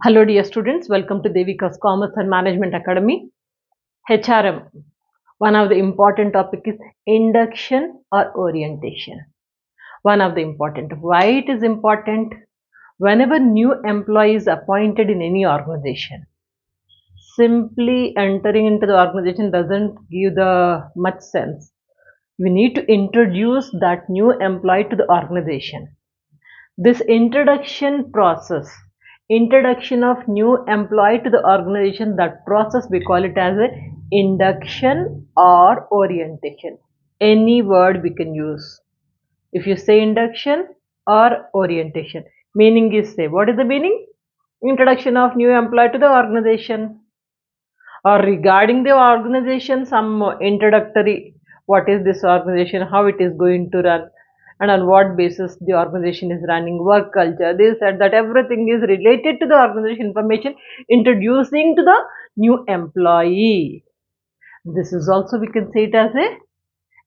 Hello dear students, welcome to Devika's Commerce and Management Academy. HRM. One of the important topic is induction or orientation. One of the important. Why it is important? Whenever new employee is appointed in any organization, simply entering into the organization doesn't give the much sense. You need to introduce that new employee to the organization. This introduction of new employee to the organization, that process we call it as a induction or orientation. Any word we can use. If you say induction or orientation, meaning is, say, what is the meaning? Introduction of new employee to the organization, or regarding the organization, some introductory, what is this organization, how it is going to run, and on what basis the organization is running, work culture, this and that, everything is related to the organization information introducing to the new employee. This is also, we can say it as a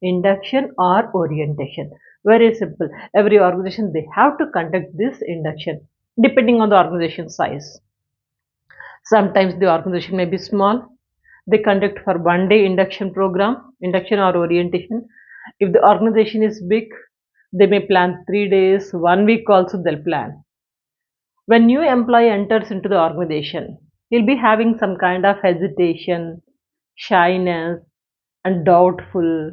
induction or orientation. Very simple. Every organization, they have to conduct this induction depending on the organization size. Sometimes the organization may be small. They conduct for 1 day induction program, induction or orientation. If the organization is big, they may plan 3 days, 1 week also they'll plan. When new employee enters into the organization, he'll be having some kind of hesitation, shyness, and doubtful.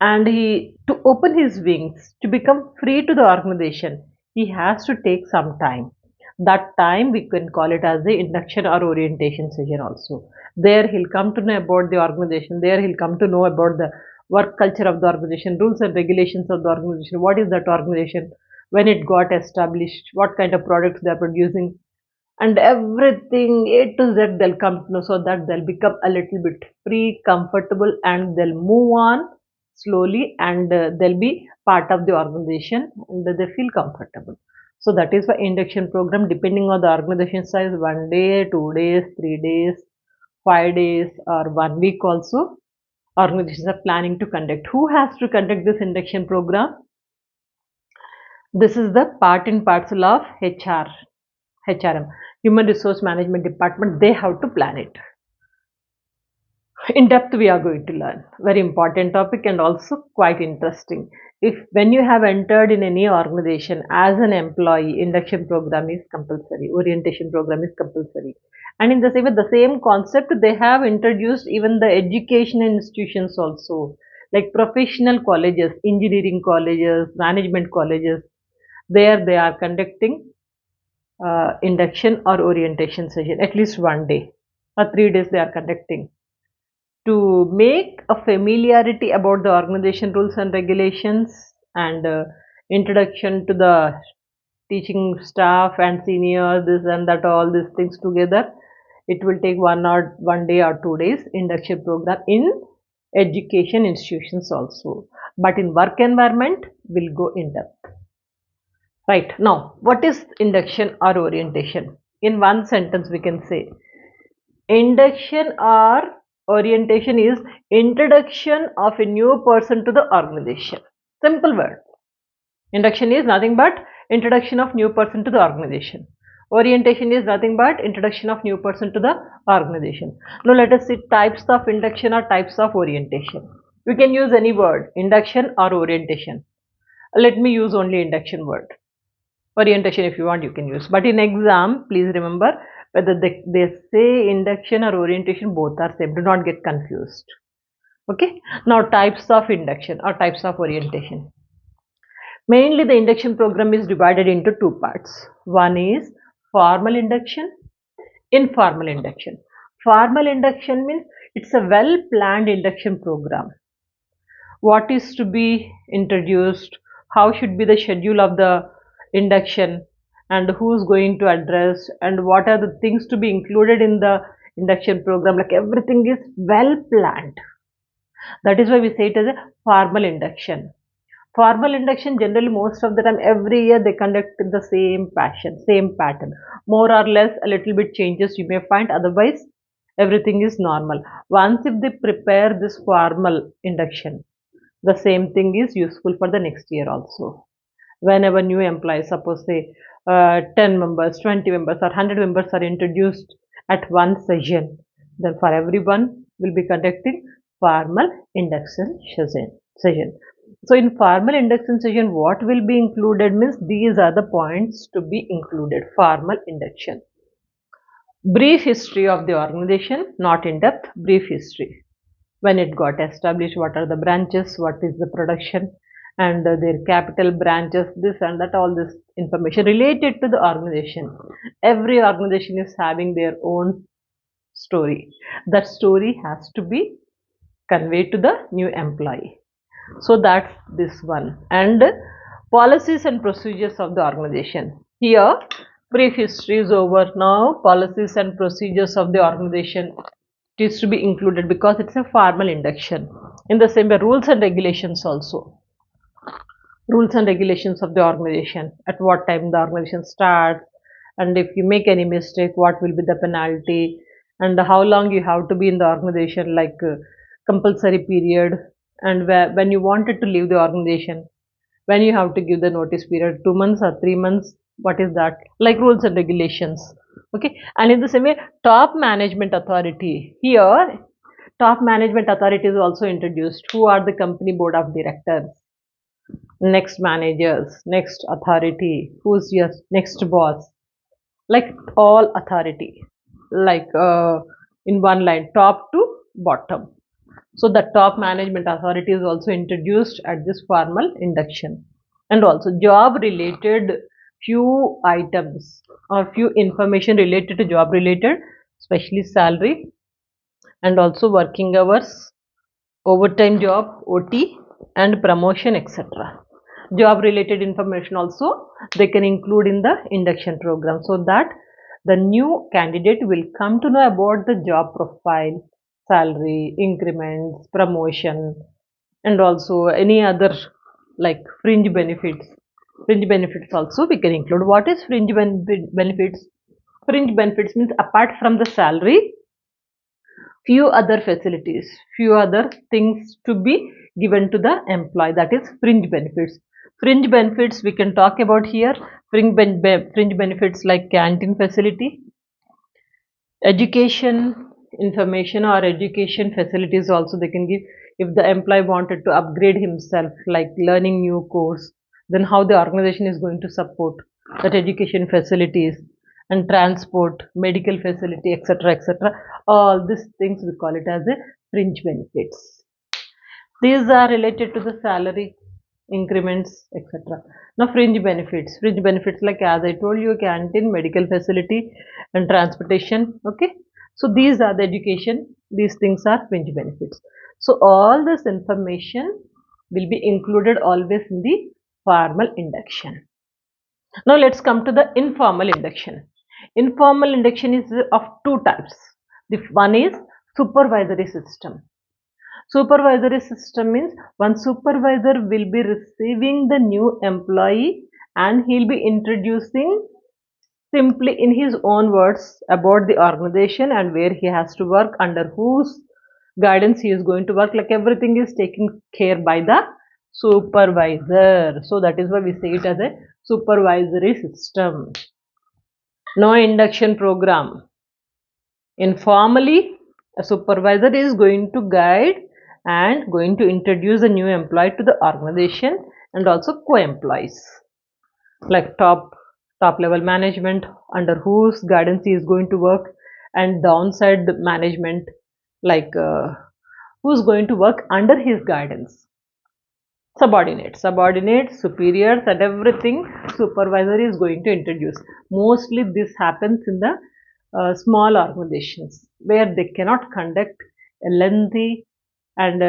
And he, to open his wings, to become free to the organization, he has to take some time. That time we can call it as the induction or orientation session also. There he'll come to know about the organization. There he'll come to know about the work culture of the organization, rules and regulations of the organization. What is that organization? When it got established? What kind of products they are producing? And everything A to Z they'll come to know, so that they'll become a little bit free, comfortable, and they'll move on slowly, and they'll be part of the organization and they feel comfortable. So that is why induction program, depending on the organization size, 1 day, 2 days, 3 days, 5 days, or 1 week also organizations are planning to conduct. Who has to conduct this induction program? This is the part and parcel of HRM, Human Resource Management Department. They have to plan it. In depth we are going to learn. Very important topic and also quite interesting. If when you have entered in any organization as an employee, induction program is compulsory, orientation program is compulsory. And in the same way, the same concept they have introduced even the education institutions also, like professional colleges, engineering colleges, management colleges. There they are conducting induction or orientation session at least 1 day or 3 days they are conducting, to make a familiarity about the organization rules and regulations, and introduction to the teaching staff and seniors, this and that, all these things together. It will take 1 day or 2 days induction program in education institutions also, but in work environment will go in depth. Right, now what is induction or orientation? In one sentence we can say, induction or orientation is introduction of a new person to the organization. Simple word. Induction is nothing but introduction of new person to the organization. Orientation is nothing but introduction of new person to the organization. Now let us see types of induction or types of orientation. We can use any word, induction or orientation. Let me use only induction word. Orientation, if you want, you can use. But in exam, please remember, whether they say induction or orientation, both are same. Do not get confused. Okay. Now types of induction or types of orientation. Mainly the induction program is divided into two parts. One is formal induction, informal induction. Formal induction means it's a well planned induction program. What is to be introduced, how should be the schedule of the induction, and who's going to address, and what are the things to be included in the induction program, like everything is well planned. That is why we say it as a formal induction. Formal induction, generally most of the time every year they conduct the same pattern, more or less a little bit changes you may find, otherwise everything is normal. Once if they prepare this formal induction, the same thing is useful for the next year also. Whenever new employees, suppose say 10 members, 20 members or 100 members are introduced at one session, then for everyone will be conducting formal induction session. So in formal induction session, what will be included means these are the points to be included. Formal induction. Brief history of the organization, not in depth, brief history. When it got established, what are the branches, what is the production, and their capital branches, this and that, all this information related to the organization. Every organization is having their own story. That story has to be conveyed to the new employee. So that's this one. And policies and procedures of the organization. Here, brief history is over. Now policies and procedures of the organization is to be included because it's a formal induction. In the same way, rules and regulations also. Rules and regulations of the organization, at what time the organization starts, and if you make any mistake, what will be the penalty, and how long you have to be in the organization, like compulsory period, and when you wanted to leave the organization, when you have to give the notice period, 2 months or 3 months, what is that, like rules and regulations. Okay. And in the same way, top management authority. Here, top management authority is also introduced. Who are the company board of directors, next managers, next authority, who's your next boss, like all authority, like in one line, top to bottom. So the top management authority is also introduced at this formal induction. And also job related few items or few information related to job related, especially salary, and also working hours, overtime job, OT, and promotion, etc. Job related information also they can include in the induction program, so that the new candidate will come to know about the job profile, salary, increments, promotion, and also any other like fringe benefits. Fringe benefits also we can include. What is fringe benefits? Fringe benefits means apart from the salary, few other facilities, few other things to be given to the employee, that is fringe benefits. Fringe benefits we can talk about here. Fringe benefits like canteen facility, education information or education facilities also they can give. If the employee wanted to upgrade himself, like learning new course, then how the organization is going to support that education facilities, and transport, medical facility, etc., etc. All these things we call it as a fringe benefits. These are related to the salary, increments, etc. Now, fringe benefits. Fringe benefits, like as I told you, canteen, medical facility, and transportation. Okay. So these are the education. These things are fringe benefits. So all this information will be included always in the formal induction. Now let's come to the informal induction. Informal induction is of two types. The one is supervisory system. Supervisory system means one supervisor will be receiving the new employee and he'll be introducing simply in his own words about the organization and where he has to work, under whose guidance he is going to work, like everything is taken care by the supervisor. So that is why we say it as a supervisory system. No induction program. Informally, a supervisor is going to guide and going to introduce a new employee to the organization, and also co-employees like top level management under whose guidance he is going to work, and downside management, like who's going to work under his guidance. Subordinates, superiors, and everything supervisor is going to introduce. Mostly this happens in the small organizations where they cannot conduct a lengthy and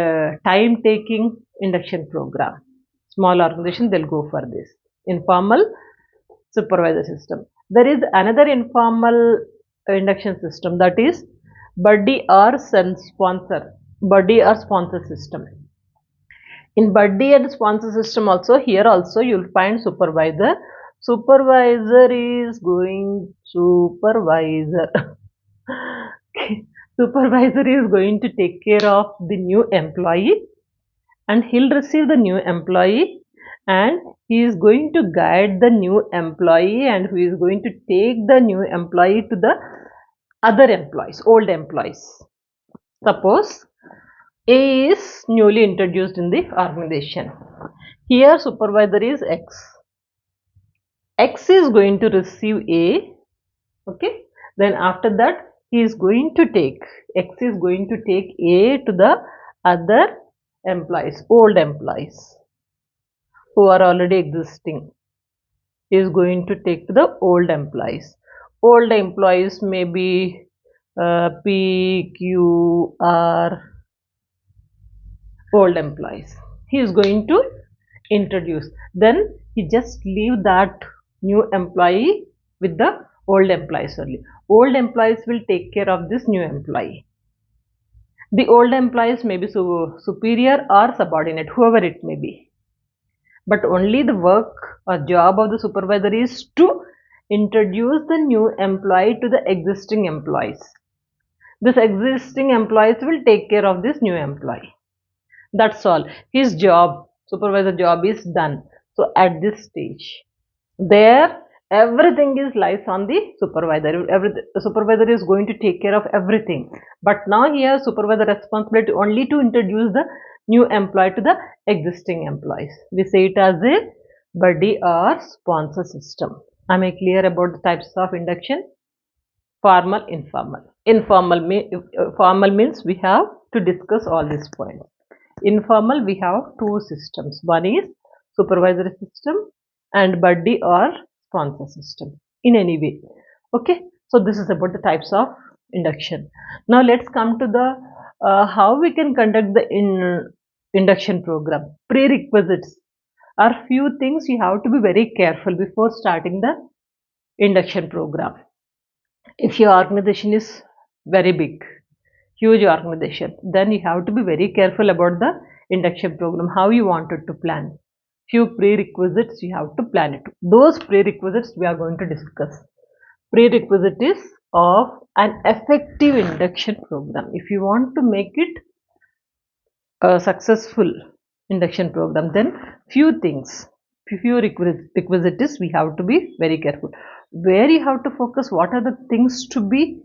time taking induction program. Small organization, they'll go for this informal supervisor system. There is another informal induction system, that is buddy or sponsor system. In buddy and sponsor system also, here also you'll find supervisor. Supervisor is going supervisor. Supervisor is going to take care of the new employee, and he'll receive the new employee and he is going to guide the new employee and who is going to take the new employee to the other employees, old employees. Suppose A is newly introduced in the organization. Here supervisor is X. X is going to receive A, okay. Then after that he is going to take, X is going to take A to the other employees, old employees who are already existing. He is going to take to the old employees. Old employees may be P, Q, R, old employees. He is going to introduce. Then he just leave that new employee with the old employees only. Old employees will take care of this new employee. The old employees may be superior or subordinate, whoever it may be. But only the work or job of the supervisor is to introduce the new employee to the existing employees. This existing employees will take care of this new employee. That's all. His job, supervisor job is done. So at this stage, there everything is lies on the supervisor. The supervisor is going to take care of everything. But now he has supervisor responsibility only to introduce the new employee to the existing employees. We say it as a buddy or sponsor system. Am I clear about the types of induction? Formal, informal. Formal means we have to discuss all these points. Informal, we have two systems. One is supervisory system and buddy or sponsor system in any way. Okay, so this is about the types of induction. Now let's come to the how we can conduct the induction program. Prerequisites are few things you have to be very careful before starting the induction program. If your organization is very big, huge organization, then you have to be very careful about the induction program, how you wanted to plan. Few prerequisites you have to plan it. Those prerequisites we are going to discuss. Prerequisite is of an effective induction program. If you want to make it a successful induction program, then few things, few requisites we have to be very careful. Where you have to focus, what are the things to be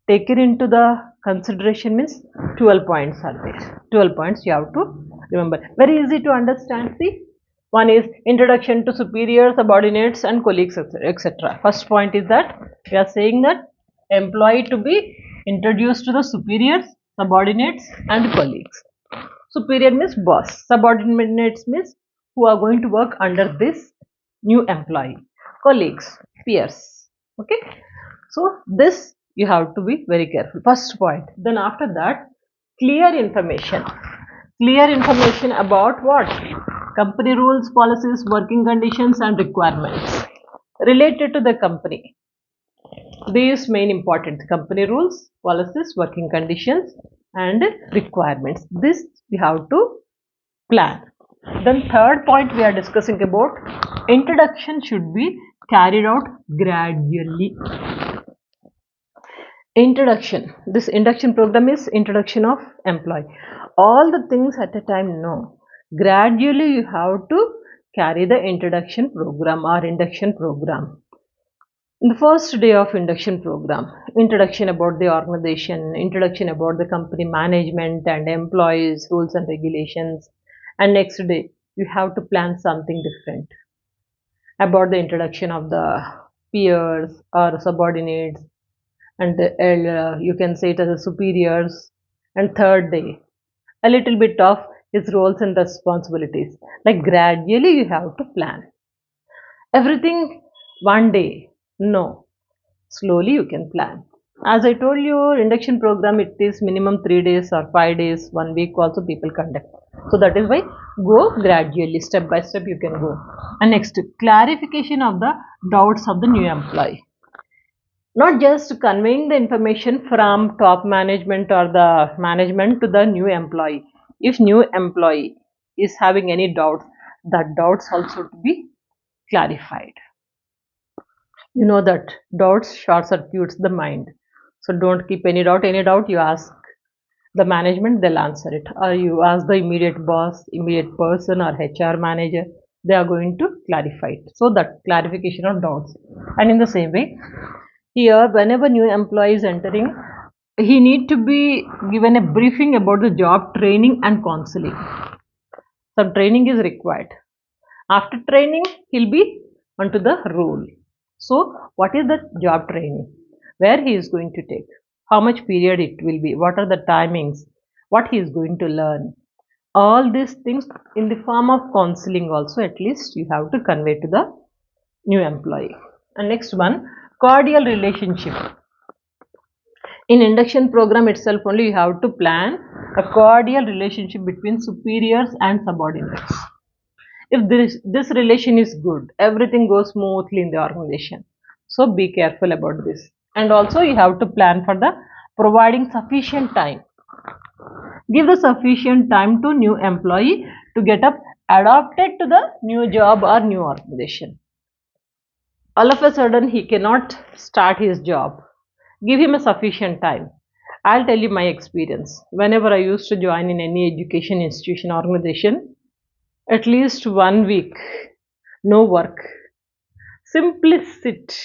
taken into the consideration means 12 points are there. 12 points you have to remember. Very easy to understand. See, one is introduction to superior, subordinates and colleagues, etc. First point is that we are saying that employee to be introduced to the superiors, subordinates and colleagues. Superior means boss, subordinates means who are going to work under this new employee, colleagues, peers. Okay, so this you have to be very careful. First point. Then after that, clear information about what? Company rules, policies, working conditions and requirements related to the company. These main important: company rules, policies, working conditions and requirements. This we have to plan. Then third point we are discussing about introduction should be carried out gradually. Introduction. This induction program is introduction of employee. All the things at a time, no. Gradually you have to carry the introduction program or induction program. In the first day of induction program, introduction about the organization, introduction about the company management and employees, rules and regulations. And next day, you have to plan something different about the introduction of the peers or subordinates, and you can say it as a superiors. And third day, a little bit of his roles and responsibilities. Like gradually you have to plan everything one day. No, slowly you can plan. As I told you, induction program, it is minimum 3 days or 5 days, 1 week also people conduct. So that is why go gradually, step by step you can go. And next, clarification of the doubts of the new employee. Not just conveying the information from top management or the management to the new employee. If new employee is having any doubts, that doubts also to be clarified. You know that doubts short circuits the mind. So don't keep any doubt you ask the management, they'll answer it. Or you ask the immediate boss, immediate person or HR manager. they are going to clarify it. So that clarification of doubts. And in the same way, here whenever new employee is entering, he need to be given a briefing about the job training and counseling. Some training is required. After training, he'll be onto the role. So, what is the job training? Where he is going to take? How much period it will be? What are the timings? What he is going to learn? All these things in the form of counseling also, at least you have to convey to the new employee. And next one, cordial relationship. In induction program itself only you have to plan a cordial relationship between superiors and subordinates. If this relation is good, everything goes smoothly in the organization. So be careful about this. And also you have to plan for the providing sufficient time. Give the sufficient time to new employee to get up adapted to the new job or new organization. All of a sudden he cannot start his job. Give him a sufficient time. I'll tell you my experience. Whenever I used to join in any education institution organization, at least 1 week, no work, simply sit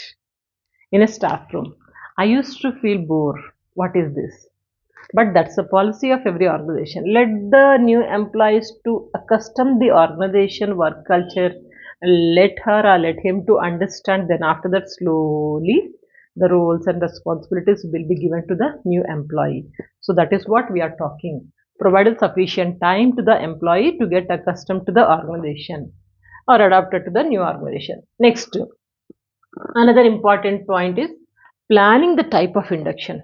in a staff room. I used to feel bored. What is this? But that's the policy of every organization. Let the new employees to accustom the organization work culture. Let her or let him to understand. Then after that, slowly the roles and responsibilities will be given to the new employee. So that is what we are talking. Provided sufficient time to the employee to get accustomed to the organization or adapted to the new organization. Next, another important point is planning the type of induction.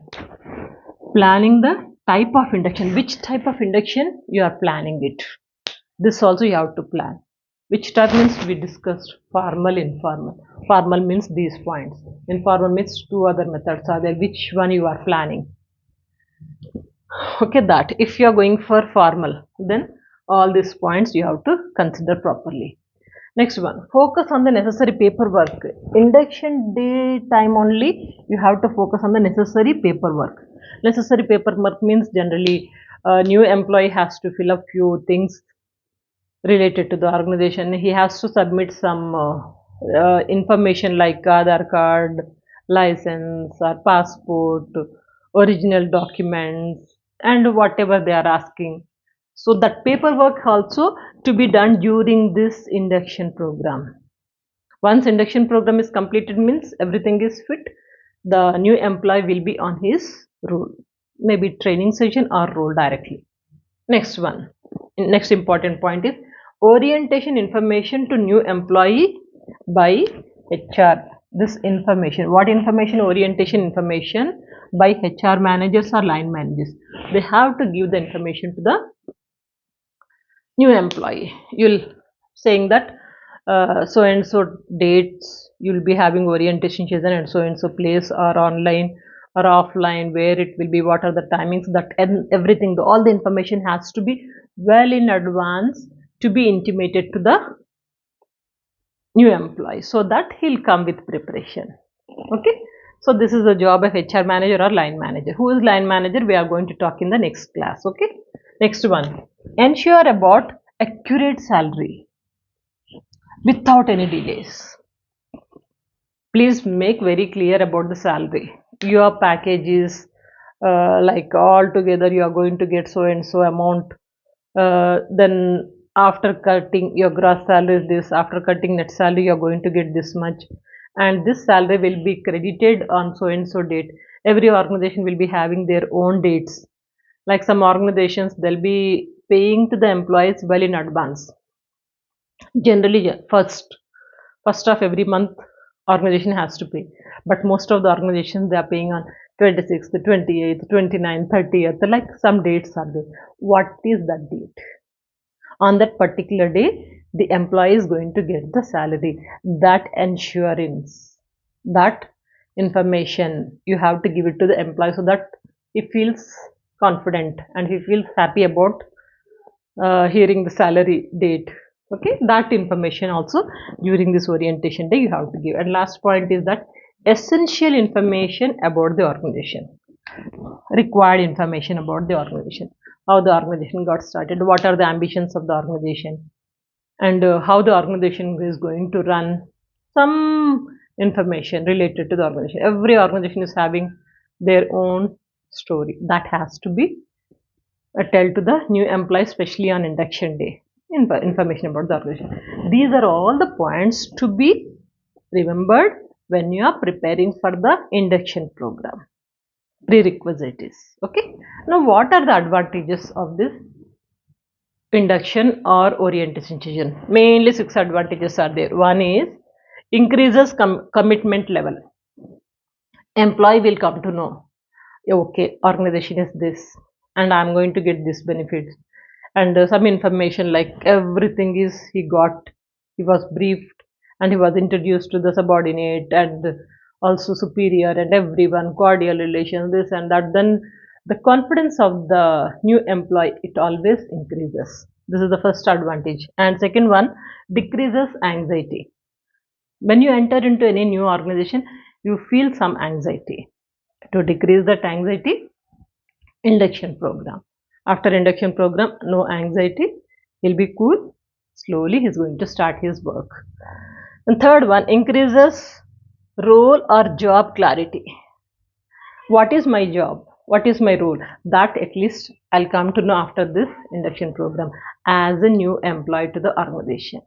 Planning the type of induction. Which type of induction you are planning it? This also you have to plan. Which type means we discussed formal, informal. Formal means these points. Informal means two other methods are there. Which one you are planning? Okay, that if you are going for formal, then all these points you have to consider properly. Next one, focus on the necessary paperwork. Induction day time only, you have to focus on the necessary paperwork. Necessary paperwork means generally a new employee has to fill up few things related to the organization. He has to submit some information like Aadhaar card, license or passport, original documents and whatever they are asking. So that paperwork also to be done during this induction program. Once induction program is completed means everything is fit, the new employee will be on his role, maybe training session or role directly. Next one, next important point is orientation information to new employee by HR. This information, what information? Orientation information by HR managers or line managers. They have to give the information to the new employee. You'll saying that so and so dates you'll be having orientation session and so place or online or offline, where it will be, what are the timings, that and everything, all the information has to be well in advance to be intimated to the new employee so that he'll come with preparation. Okay, so this is the job of HR manager or line manager. Who is line manager? We are going to talk in the next class. Okay, next one, ensure about accurate salary without any delays. Please make very clear about the salary. Your package is like all together you are going to get so and so amount. Then after cutting your gross salary is this, after cutting net salary you are going to get this much, and this salary will be credited on so and so date. Every organization will be having their own dates. Like some organizations, they'll be paying to the employees well in advance. Generally, first of every month organization has to pay, but most of the organizations they are paying on 26th, 28th, 29th, 30th, like some dates are there. What is that date? On that particular day, the employee is going to get the salary. That insurance, that information, you have to give it to the employee so that he feels confident and he feels happy about hearing the salary date. Okay, that information also during this orientation day you have to give. And last point is that essential information about the organization, required information about the organization, how the organization got started, what are the ambitions of the organization, and how the organization is going to run, some information related to the organization. Every organization is having their own story that has to be tell to the new employee, especially on induction day. Information about the organization. These are all the points to be remembered when you are preparing for the induction program. Prerequisite is okay. Now, what are the advantages of this induction or orientation? Mainly 6 advantages are there. One is increases commitment level. Employee will come to know, okay, organization is this and I'm going to get this benefits, and some information like everything is he was briefed and he was introduced to the subordinate and also superior and everyone, cordial relations, this and that. Then the confidence of the new employee, it always increases. This is the first advantage. And second one, decreases anxiety. When you enter into any new organization, you feel some anxiety. To decrease that anxiety, induction program. After induction program, no anxiety, he'll be cool. Slowly he's going to start his work. And third one, increases role or job clarity. What is my job? What is my role? That at least I'll come to know after this induction program as a new employee to the organization.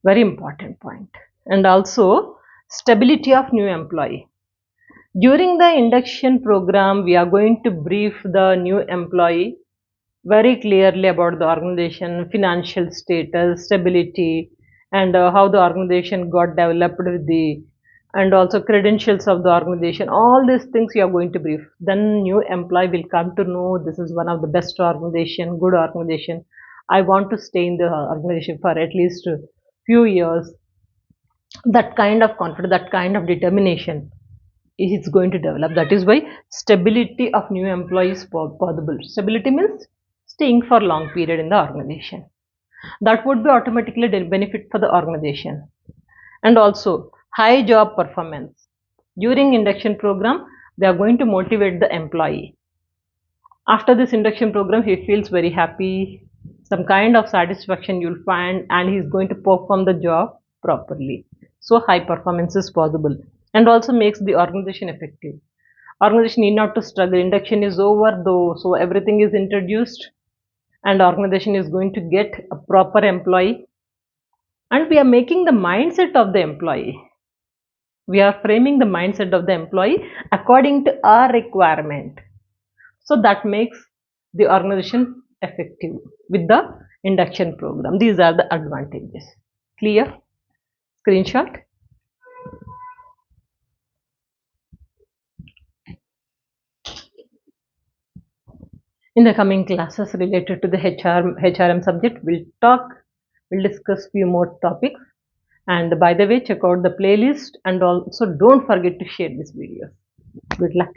Very important point. And also stability of new employee. During the induction program, we are going to brief the new employee very clearly about the organization, financial status, stability, and how the organization got developed with the, and also credentials of the organization. All these things you are going to brief. Then new employee will come to know this is one of the best organization, good organization. I want to stay in the organization for at least a few years. That kind of confidence, that kind of determination is going to develop. That is why stability of new employees possible. Stability means staying for long period in the organization. That would be automatically benefit for the organization. And also high job performance. During induction program, they are going to motivate the employee. After this induction program, he feels very happy, some kind of satisfaction you'll find, and he's going to perform the job properly. So high performance is possible, and also makes the organization effective. Organization need not to struggle. Induction is over though, so everything is introduced, and organization is going to get a proper employee, and we are making the mindset of the employee. We are framing the mindset of the employee according to our requirement. So that makes the organization effective with the induction program. These are the advantages. Clear? Screenshot. In the coming classes related to the HRM subject, we'll discuss few more topics. And by the way, check out the playlist and also don't forget to share this video. Good luck.